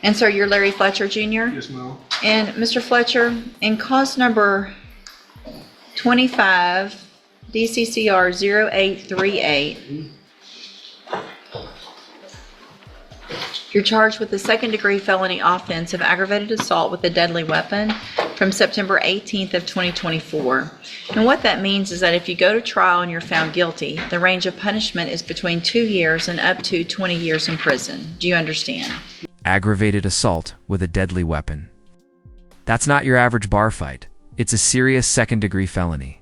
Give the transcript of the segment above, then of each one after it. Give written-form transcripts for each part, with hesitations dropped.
And sir, you're Larry Fletcher Jr.? Yes, ma'am. And Mr. Fletcher, in cause number 25, DCCR 0838, you're charged with the second-degree felony offense of aggravated assault with a deadly weapon from September 18th of 2024. And what that means is that if you go to trial and you're found guilty, the range of punishment is between 2 years and up to 20 years in prison. Do you understand? Aggravated assault with a deadly weapon. That's not your average bar fight. It's a serious second-degree felony.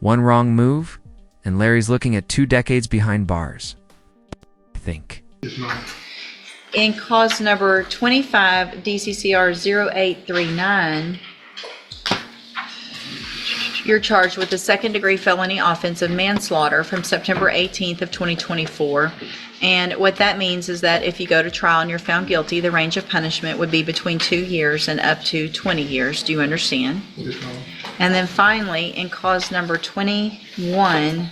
One wrong move, and Larry's looking at 2 decades behind bars. Think. Yes, ma'am. In cause number 25, DCCR 0839, you're charged with the second-degree felony offense of manslaughter from September 18th of 2024. And what that means is that if you go to trial and you're found guilty, the range of punishment would be between 2 years and up to 20 years. Do you understand? Yes, ma'am. And then finally, in cause number 21,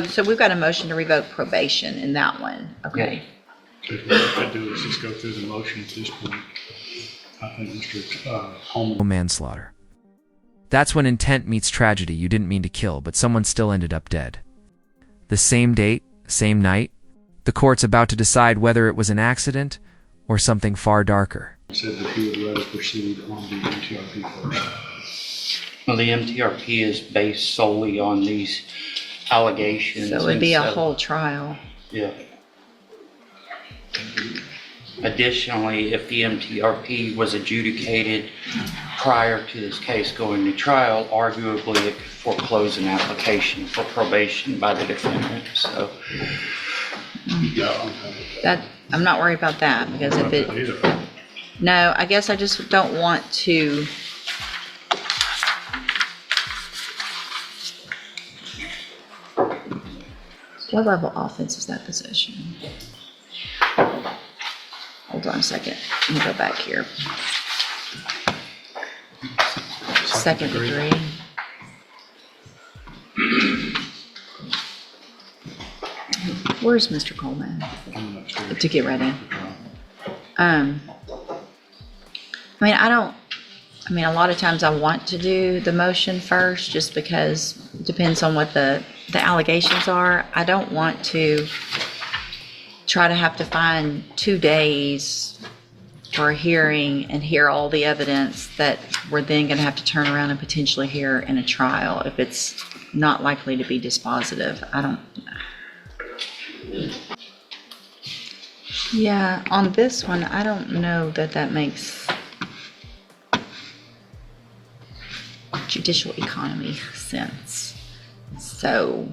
so we've got a motion to revoke probation in that one. Okay. So what I do is just go through the motion at this point. I think Mr. Holman. Manslaughter. That's when intent meets tragedy. You didn't mean to kill, but someone still ended up dead. The same date, same night, the court's about to decide whether it was an accident or something far darker. Said that he would rather proceed on the MTRP first. Well, the MTRP is based solely on these allegations. So it would be a whole trial. Yeah. Additionally, if the MTRP was adjudicated prior to this case going to trial, arguably it could foreclose an application for probation by the defendant. So Yeah, That, I'm not worried about that, because if it, either. no, I guess I just don't want to. What level offense is that possession? Hold on a second, let me go back here. Second degree. Where's Mr. Coleman I'm upstairs. to get ready? I mean, a lot of times I want to do the motion first, just because it depends on what the allegations are. I don't want to try to have to find 2 days for a hearing and hear all the evidence that we're then going to have to turn around and potentially hear in a trial if it's not likely to be dispositive. Yeah, on this one, I don't know that makes judicial economy sense. So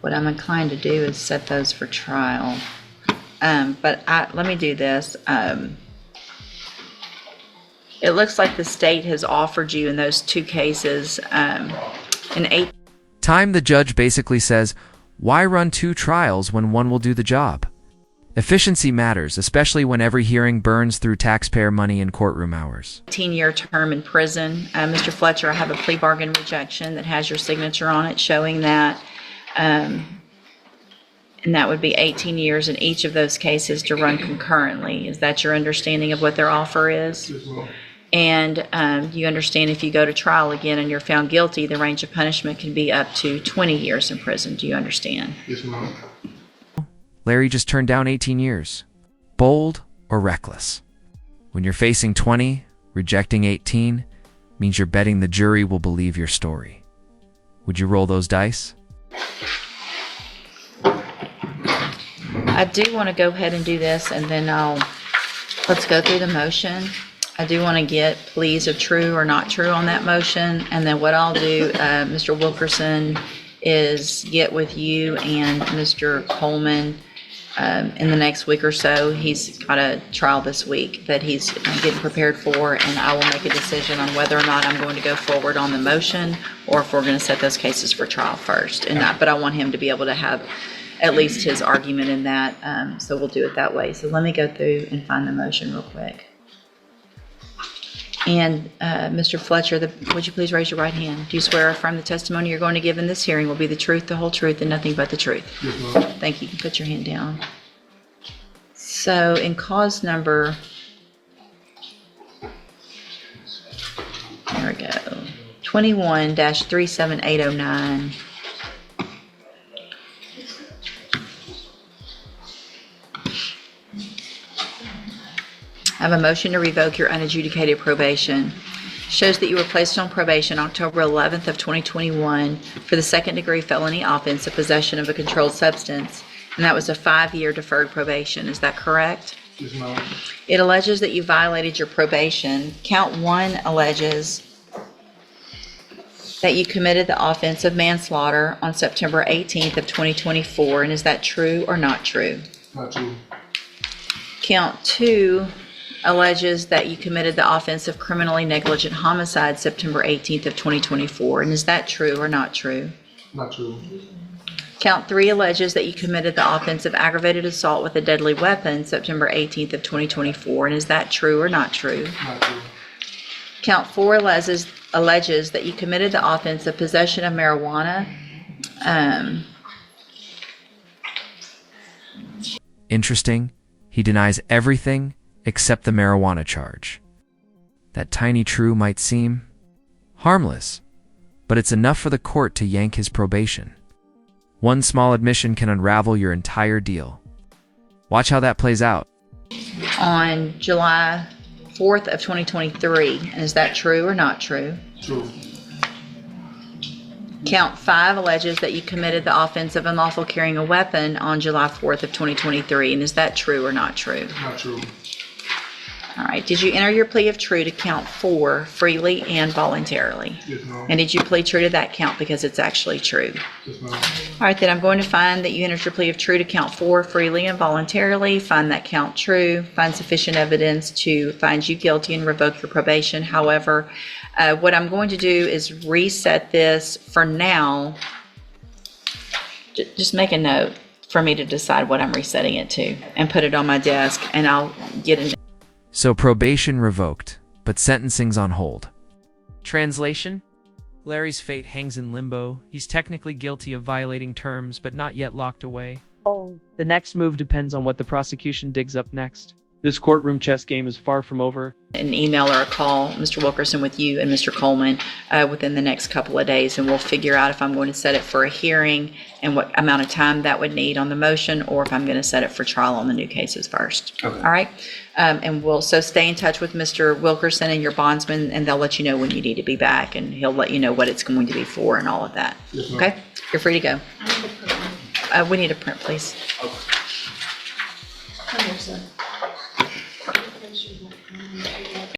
what I'm inclined to do is set those for trial. But let me do this. It looks like the state has offered you in those 2 cases an 8. Time, the judge basically says, why run 2 trials when one will do the job? Efficiency matters, especially when every hearing burns through taxpayer money in courtroom hours. 18-year term in prison. Mr. Fletcher, I have a plea bargain rejection that has your signature on it showing that. And that would be 18 years in each of those cases to run concurrently. Is that your understanding of what their offer is? Yes, ma'am. And you understand if you go to trial again and you're found guilty, the range of punishment can be up to 20 years in prison. Do you understand? Yes, ma'am. Larry just turned down 18 years. Bold or reckless? When you're facing 20, rejecting 18 means you're betting the jury will believe your story. Would you roll those dice? I do want to go ahead and do this, and then let's go through the motion. I do want to get pleas of true or not true on that motion, and then what I'll do, Mr. Wilkerson, is get with you and Mr. Coleman in the next week or so. He's got a trial this week that he's getting prepared for, and I will make a decision on whether or not I'm going to go forward on the motion or if we're going to set those cases for trial first. But I want him to be able to have at least his argument in that, so we'll do it that way. So let me go through and find the motion real quick. And Mr. Fletcher, would you please raise your right hand? Do you swear or affirm the testimony you're going to give in this hearing will be the truth, the whole truth, and nothing but the truth? Yes, ma'am. Thank you. You can put your hand down. So in cause number, there we go, 21-37809. I have a motion to revoke your unadjudicated probation. Shows that you were placed on probation October 11th of 2021 for the second-degree felony offense of possession of a controlled substance, and that was a 5-year deferred probation. Is that correct? Yes, ma'am. It alleges that you violated your probation. Count 1 alleges that you committed the offense of manslaughter on September 18th of 2024, and is that true or not true? Not true. Count 2 alleges that you committed the offense of criminally negligent homicide September 18th of 2024, and is that true or not true? Not true. Count 3 alleges that you committed the offense of aggravated assault with a deadly weapon September 18th of 2024, and is that true or not true? Not true. Count 4 alleges that you committed the offense of possession of marijuana. Interesting, he denies everything except the marijuana charge. That tiny true might seem harmless, but it's enough for the court to yank his probation. One small admission can unravel your entire deal. Watch how that plays out. On July 4th of 2023, and is that true or not true? True. Count 5 alleges that you committed the offense of unlawful carrying a weapon on July 4th of 2023, and is that true or not true? Not true. All right, did you enter your plea of true to count 4 freely and voluntarily? Yes, ma'am. And did you plead true to that count because it's actually true? Yes, ma'am. All right, then I'm going to find that you entered your plea of true to count 4 freely and voluntarily, find that count true, find sufficient evidence to find you guilty and revoke your probation. However, what I'm going to do is reset this for now. Just make a note for me to decide what I'm resetting it to and put it on my desk, and I'll get in. So probation revoked, but sentencing's on hold. Translation: Larry's fate hangs in limbo. He's technically guilty of violating terms, but not yet locked away. The next move depends on what the prosecution digs up next. This courtroom chess game is far from over. An email or a call, Mr. Wilkerson, with you and Mr. Coleman within the next couple of days, and we'll figure out if I'm going to set it for a hearing and what amount of time that would need on the motion, or if I'm going to set it for trial on the new cases first. Okay. All right? And we'll stay in touch with Mr. Wilkerson and your bondsman, and they'll let you know when you need to be back, and he'll let you know what it's going to be for and all of that. Yes, ma'am. Okay? You're free to go. We need a print, please.